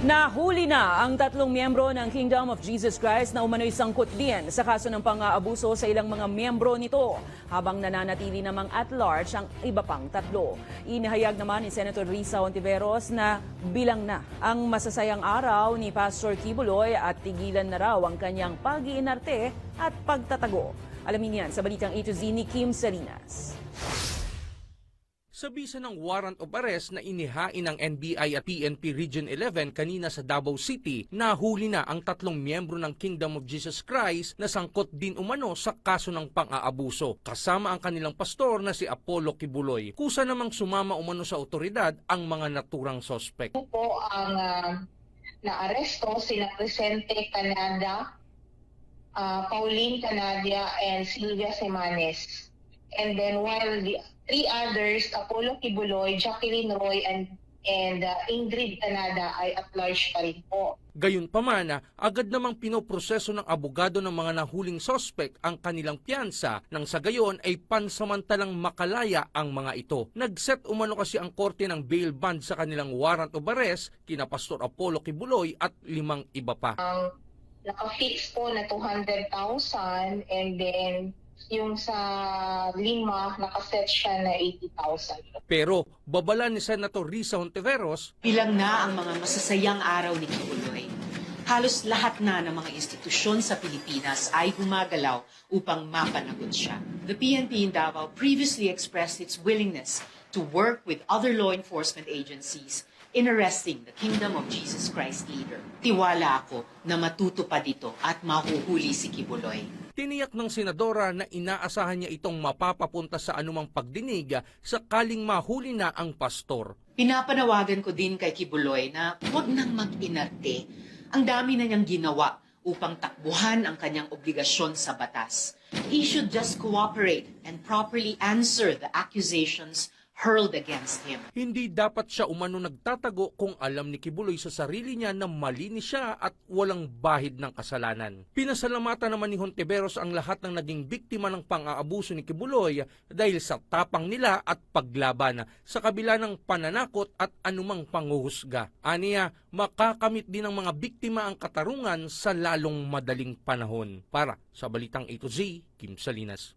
Nahuli na ang 3 miyembro ng Kingdom of Jesus Christ na umano'y sangkot din sa kaso ng pang-aabuso sa ilang mga miyembro nito, habang nananatili namang at large ang iba pang 3. Inihayag naman ni Senator Risa Hontiveros na bilang na ang masasayang araw ni Pastor Kibuloy at tigilan na raw ang kanyang pag-iinarte at pagtatago. Alamin yan sa balitang A to Z ni Kim Salinas. Sa bisa ng warrant of arrest na inihain ng NBI at PNP Region 11 kanina sa Davao City, nahuli na ang 3 miyembro ng Kingdom of Jesus Christ na sangkot din umano sa kaso ng pang-aabuso, kasama ang kanilang pastor na si Apollo Kibuloy. Kusa namang sumama umano sa otoridad ang mga naturang sospek. Ito po ang naaresto sina Crescente Canada, Pauline Canadia, and Sylvia Semanes. And then while the 3 others, Apollo Kibuloy, Jacqueline Roy, and Ingrid Canada ay at large pa rin po. Gayunpaman, agad namang pinoproseso ng abogado ng mga nahuling sospek ang kanilang piyansa nang sa gayon ay pansamantalang makalaya ang mga ito. Nag-set umano kasi ang korte ng bail bond sa kanilang warrant of arrest kina Pastor Apollo Kibuloy at 5 iba pa. Naka-fix po na 200,000 and then yung sa 5, nakaset siya na 80,000. Pero babala ni Senator Risa Hontiveros, bilang na ang mga masasayang araw ni Kibuloy. Halos lahat na ng mga institusyon sa Pilipinas ay gumagalaw upang mapanagot siya. The PNP in Davao previously expressed its willingness to work with other law enforcement agencies in arresting the Kingdom of Jesus Christ leader. Tiwala ako na matutupad ito at mahuhuli si Kibuloy. tiniyak ng senadora na inaasahan niya itong mapapapunta sa anumang pagdinig sakaling mahuli na ang pastor. Pinapanawagan ko din kay Kibuloy na huwag nang mag-inarte. Ang dami na niyang ginawa upang takbuhan ang kanyang obligasyon sa batas. He should just cooperate and properly answer the accusations hurled against him. Hindi dapat siya umano nagtatago kung alam ni Kibuloy sa sarili niya na malinis siya at walang bahid ng kasalanan. Pinasalamatan naman ni Hontiveros ang lahat ng naging biktima ng pang-aabuso ni Kibuloy dahil sa tapang nila at paglaban sa kabila ng pananakot at anumang panghuhusga. Aniya, makakamit din ng mga biktima ang katarungan sa lalong madaling panahon. Para sa Balitang A to Z, Kim Salinas.